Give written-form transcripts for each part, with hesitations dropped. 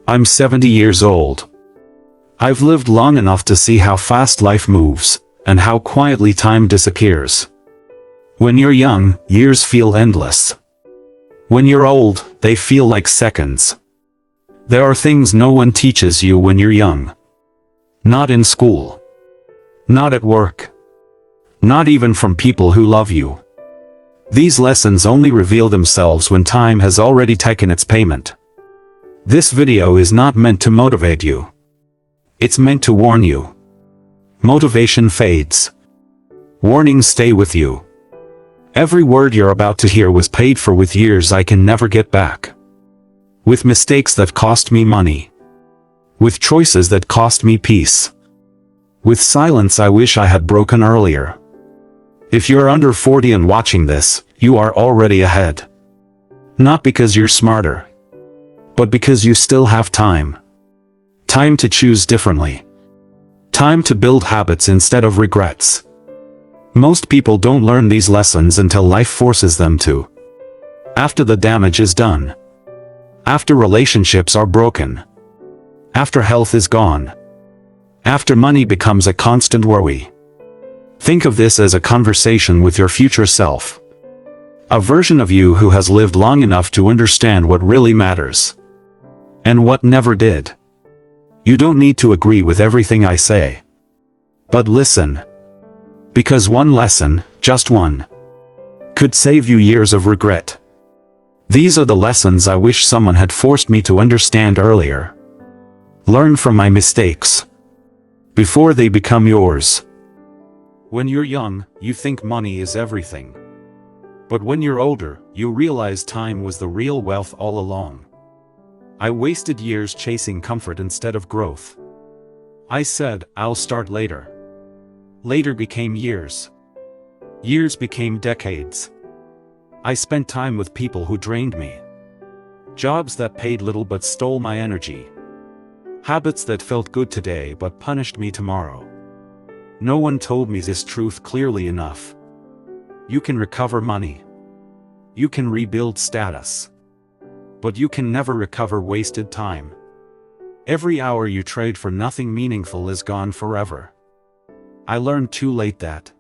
I'm 70 years old. I've lived long enough to see how fast life moves, and how quietly time disappears. When you're young, years feel endless. When you're old, they feel like seconds. There are things no one teaches you when you're young. Not in school. Not at work. Not even from people who love you. These lessons only reveal themselves when time has already taken its payment. This video is not meant to motivate you. It's meant to warn you. Motivation fades. Warnings stay with you. Every word you're about to hear was paid for with years I can never get back. With mistakes that cost me money. With choices that cost me peace. With silence I wish I had broken earlier. If you're under 40 and watching this, you are already ahead. Not because you're smarter, but because you still have time. Time to choose differently. Time to build habits instead of regrets. Most people don't learn these lessons until life forces them to. After the damage is done. After relationships are broken. After health is gone. After money becomes a constant worry. Think of this as a conversation with your future self. A version of you who has lived long enough to understand what really matters. And what never did. You don't need to agree with everything I say. But listen. Because one lesson, just one, could save you years of regret. These are the lessons I wish someone had forced me to understand earlier. Learn from my mistakes. Before they become yours. When you're young, you think money is everything. But when you're older, you realize time was the real wealth all along. I wasted years chasing comfort instead of growth. I said, I'll start later. Later became years. Years became decades. I spent time with people who drained me. Jobs that paid little but stole my energy. Habits that felt good today but punished me tomorrow. No one told me this truth clearly enough. You can recover money. You can rebuild status. But you can never recover wasted time. Every hour you trade for nothing meaningful is gone forever. I learned too late that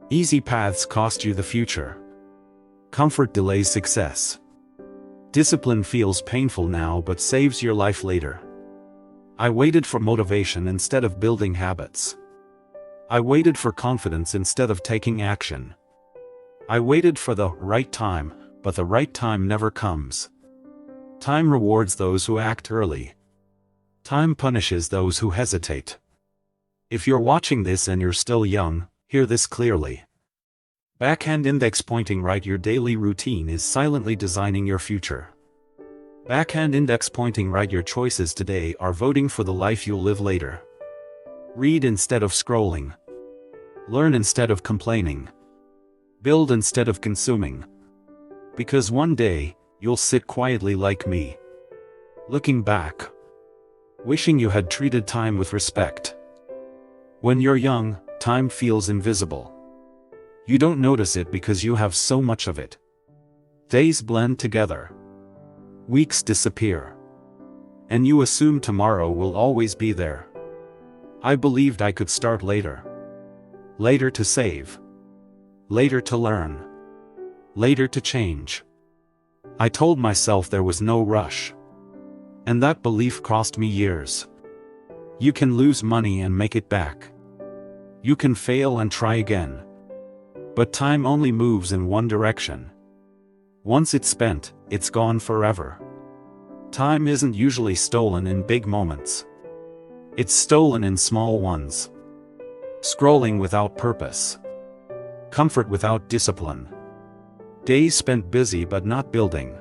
easy paths cost you the future. Comfort delays success. Discipline feels painful now but saves your life later. I waited for motivation instead of building habits. I waited for confidence instead of taking action. I waited for the right time, but the right time never comes. Time rewards those who act early. Time punishes those who hesitate. If you're watching this and you're still young, hear this clearly. Backhand index pointing right, your daily routine is silently designing your future. Backhand index pointing right, your choices today are voting for the life you'll live later. Read instead of scrolling. Learn instead of complaining. Build instead of consuming. Because one day, you'll sit quietly like me. Looking back. Wishing you had treated time with respect. When you're young, time feels invisible. You don't notice it because you have so much of it. Days blend together. Weeks disappear. And you assume tomorrow will always be there. I believed I could start later. Later to save. Later to learn. Later to change. I told myself there was no rush. And that belief cost me years. You can lose money and make it back. You can fail and try again. But time only moves in one direction. Once it's spent, it's gone forever. Time isn't usually stolen in big moments. It's stolen in small ones. Scrolling without purpose. Comfort without discipline. Days spent busy but not building.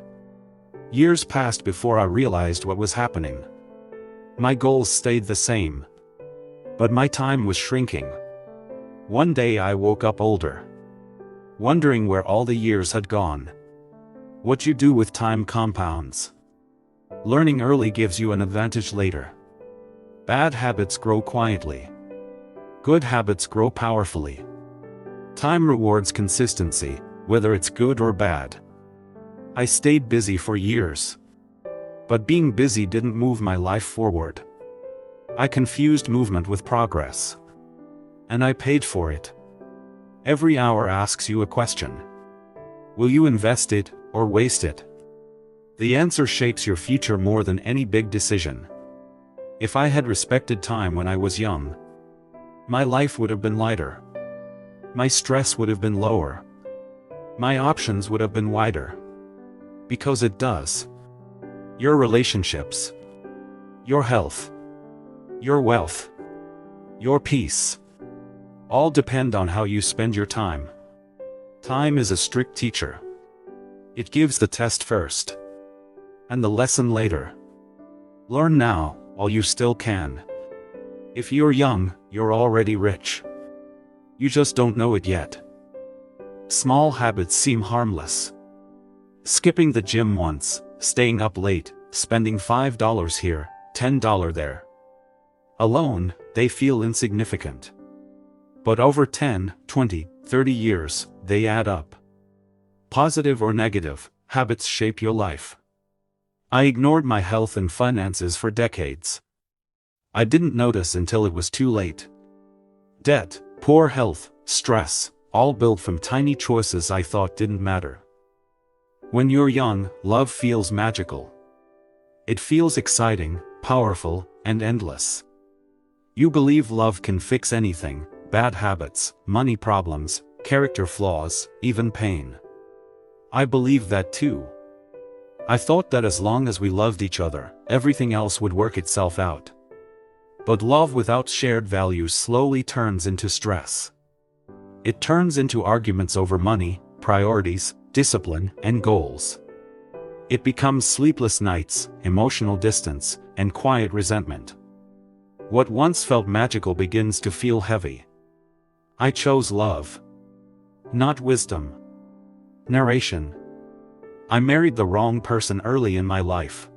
Years passed before I realized what was happening. My goals stayed the same. But my time was shrinking. One day I woke up older. Wondering where all the years had gone. What you do with time compounds. Learning early gives you an advantage later. Bad habits grow quietly. Good habits grow powerfully. Time rewards consistency, whether it's good or bad. I stayed busy for years. But being busy didn't move my life forward. I confused movement with progress. And I paid for it. Every hour asks you a question. Will you invest it, or waste it? The answer shapes your future more than any big decision. If I had respected time when I was young, my life would have been lighter. My stress would have been lower. My options would have been wider. Because it does. Your relationships, your health, your wealth, your peace, all depend on how you spend your time. Time is a strict teacher. It gives the test first, and the lesson later. Learn now, while you still can. If you're young, you're already rich. You just don't know it yet. Small habits seem harmless. Skipping the gym once, staying up late, spending $5 here, $10 there. Alone, they feel insignificant. But over 10, 20, 30 years, they add up. Positive or negative, habits shape your life. I ignored my health and finances for decades. I didn't notice until it was too late. Debt, poor health, stress, all built from tiny choices I thought didn't matter. When you're young, love feels magical. It feels exciting, powerful, and endless. You believe love can fix anything: bad habits, money problems, character flaws, even pain. I believed that too. I thought that as long as we loved each other, everything else would work itself out. But love without shared values slowly turns into stress. It turns into arguments over money, priorities, discipline, and goals. It becomes sleepless nights, emotional distance, and quiet resentment. What once felt magical begins to feel heavy. I chose love, not wisdom. Narration. I married the wrong person early in my life.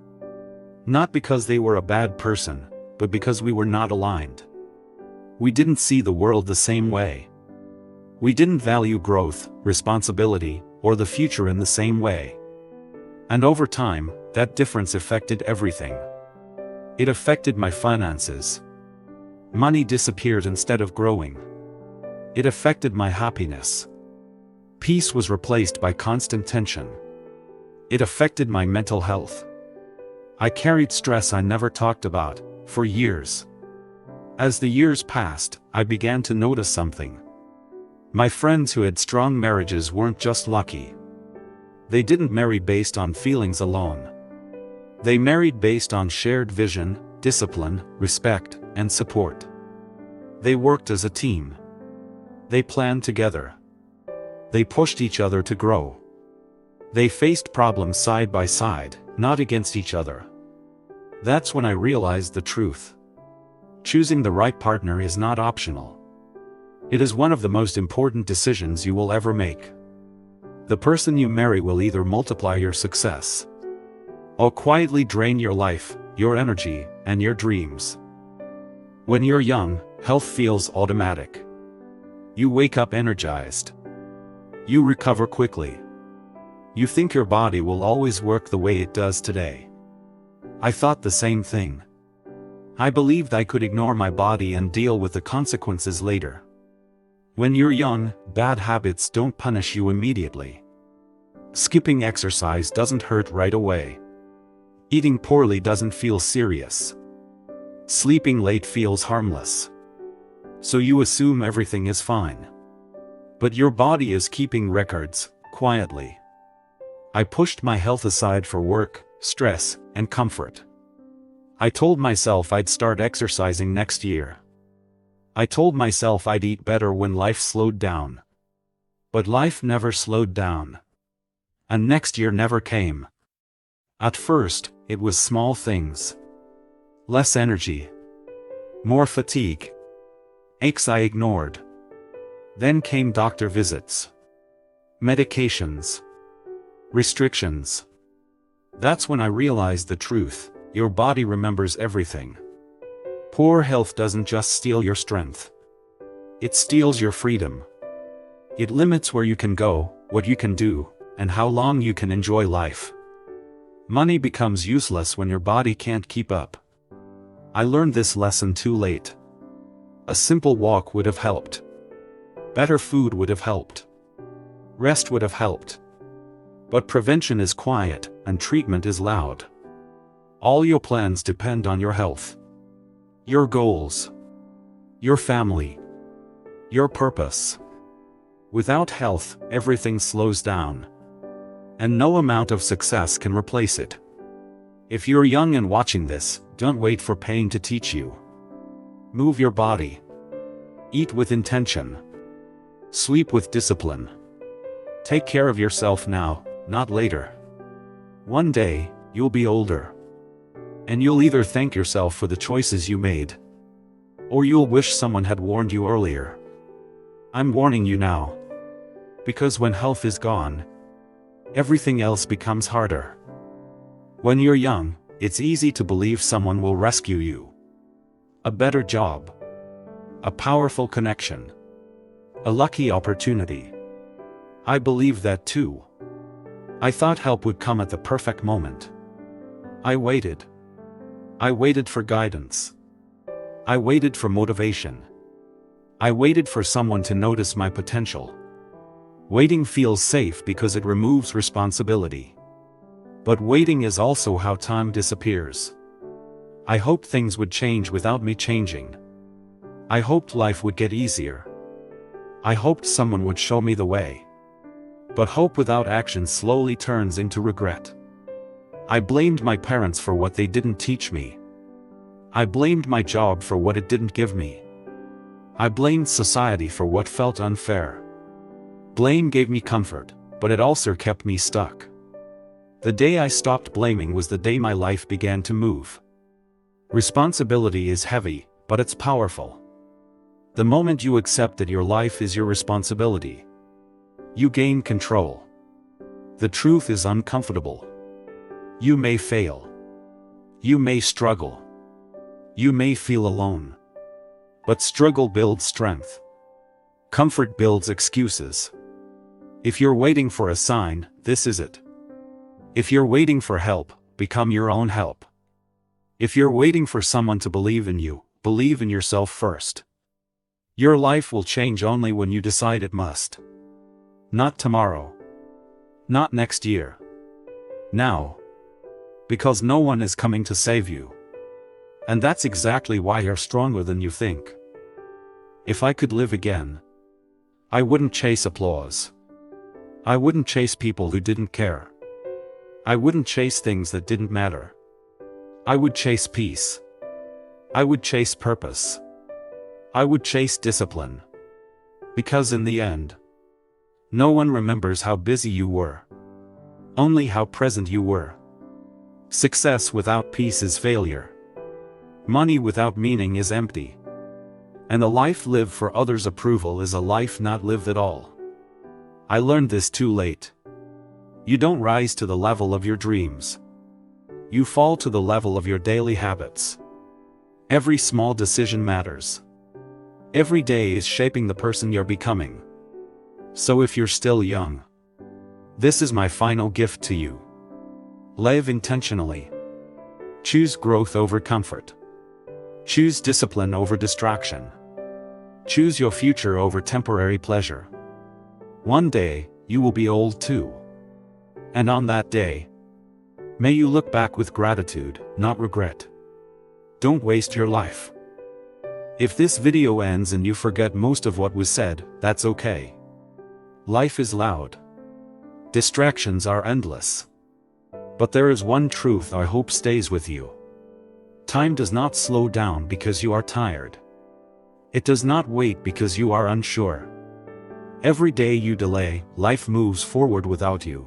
Not because they were a bad person, but because we were not aligned. We didn't see the world the same way. We didn't value growth, responsibility, or the future in the same way. And over time, that difference affected everything. It affected my finances. Money disappeared instead of growing. It affected my happiness. Peace was replaced by constant tension. It affected my mental health. I carried stress I never talked about, for years. As the years passed, I began to notice something. My friends who had strong marriages weren't just lucky. They didn't marry based on feelings alone. They married based on shared vision, discipline, respect, and support. They worked as a team. They planned together. They pushed each other to grow. They faced problems side by side, not against each other. That's when I realized the truth. Choosing the right partner is not optional. It is one of the most important decisions you will ever make. The person you marry will either multiply your success or quietly drain your life, your energy, and your dreams. When you're young, health feels automatic. You wake up energized. You recover quickly. You think your body will always work the way it does today. I thought the same thing. I believed I could ignore my body and deal with the consequences later. When you're young, bad habits don't punish you immediately. Skipping exercise doesn't hurt right away. Eating poorly doesn't feel serious. Sleeping late feels harmless. So you assume everything is fine. But your body is keeping records, quietly. I pushed my health aside for work, stress, and comfort. I told myself I'd start exercising next year. I told myself I'd eat better when life slowed down. But life never slowed down. And next year never came. At first, it was small things. Less energy. More fatigue. Aches I ignored. Then came doctor visits. Medications. Restrictions. That's when I realized the truth: your body remembers everything. Poor health doesn't just steal your strength. It steals your freedom. It limits where you can go, what you can do, and how long you can enjoy life. Money becomes useless when your body can't keep up. I learned this lesson too late. A simple walk would have helped. Better food would have helped. Rest would have helped. But prevention is quiet, and treatment is loud. All your plans depend on your health. Your goals. Your family. Your purpose. Without health, everything slows down. And no amount of success can replace it. If you're young and watching this, don't wait for pain to teach you. Move your body. Eat with intention. Sleep with discipline. Take care of yourself now, not later. One day, you'll be older. And you'll either thank yourself for the choices you made, or you'll wish someone had warned you earlier. I'm warning you now. Because when health is gone, everything else becomes harder. When you're young, it's easy to believe someone will rescue you. A better job. A powerful connection. A lucky opportunity. I believed that too. I thought help would come at the perfect moment. I waited. I waited for guidance. I waited for motivation. I waited for someone to notice my potential. Waiting feels safe because it removes responsibility. But waiting is also how time disappears. I hoped things would change without me changing. I hoped life would get easier. I hoped someone would show me the way. But hope without action slowly turns into regret. I blamed my parents for what they didn't teach me. I blamed my job for what it didn't give me. I blamed society for what felt unfair. Blame gave me comfort, but it also kept me stuck. The day I stopped blaming was the day my life began to move. Responsibility is heavy, but it's powerful. The moment you accept that your life is your responsibility, you gain control. The truth is uncomfortable. You may fail. You may struggle. You may feel alone. But struggle builds strength. Comfort builds excuses. If you're waiting for a sign, this is it. If you're waiting for help, become your own help. If you're waiting for someone to believe in you, believe in yourself first. Your life will change only when you decide it must. Not tomorrow. Not next year. Now. Because no one is coming to save you. And that's exactly why you're stronger than you think. If I could live again, I wouldn't chase applause. I wouldn't chase people who didn't care. I wouldn't chase things that didn't matter. I would chase peace. I would chase purpose. I would chase discipline. Because in the end, no one remembers how busy you were. Only how present you were. Success without peace is failure. Money without meaning is empty. And a life lived for others' approval is a life not lived at all. I learned this too late. You don't rise to the level of your dreams. You fall to the level of your daily habits. Every small decision matters. Every day is shaping the person you're becoming. So if you're still young, this is my final gift to you. Live intentionally. Choose growth over comfort. Choose discipline over distraction. Choose your future over temporary pleasure. One day, you will be old too. And on that day, may you look back with gratitude, not regret. Don't waste your life. If this video ends and you forget most of what was said, that's okay. Life is loud. Distractions are endless. But there is one truth I hope stays with you. Time does not slow down because you are tired. It does not wait because you are unsure. Every day you delay, life moves forward without you.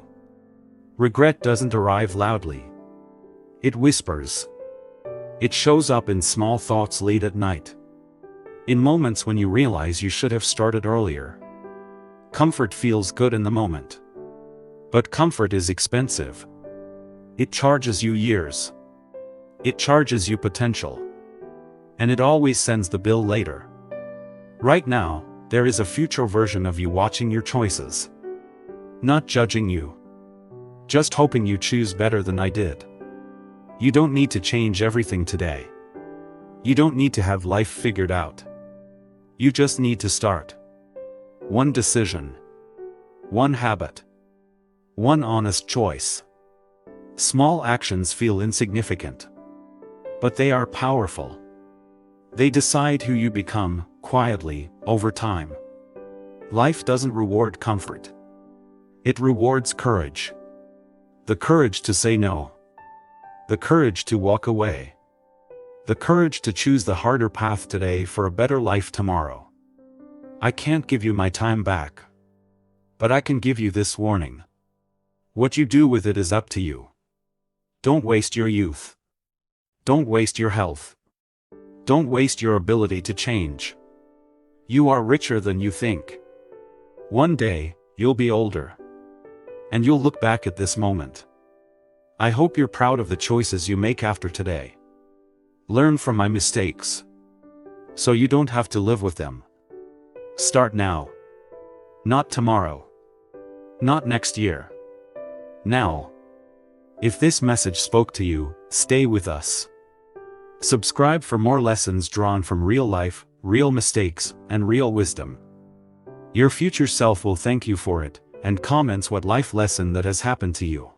Regret doesn't arrive loudly. It whispers. It shows up in small thoughts late at night. In moments when you realize you should have started earlier. Comfort feels good in the moment. But comfort is expensive. It charges you years. It charges you potential. And it always sends the bill later. Right now, there is a future version of you watching your choices. Not judging you. just hoping you choose better than I did. You don't need to change everything today. You don't need to have life figured out. You just need to start. One decision. One habit. One honest choice. Small actions feel insignificant, but they are powerful. They decide who you become, quietly, over time. Life doesn't reward comfort. It rewards courage. The courage to say no. The courage to walk away. The courage to choose the harder path today for a better life tomorrow. I can't give you my time back, but I can give you this warning. What you do with it is up to you. Don't waste your youth. Don't waste your health. Don't waste your ability to change. You are richer than you think. One day, you'll be older. And you'll look back at this moment. I hope you're proud of the choices you make after today. Learn from my mistakes, so you don't have to live with them. Start now. Not tomorrow. Not next year. Now. If this message spoke to you, stay with us. Subscribe for more lessons drawn from real life, real mistakes, and real wisdom. Your future self will thank you for it, and comments what life lesson that has happened to you.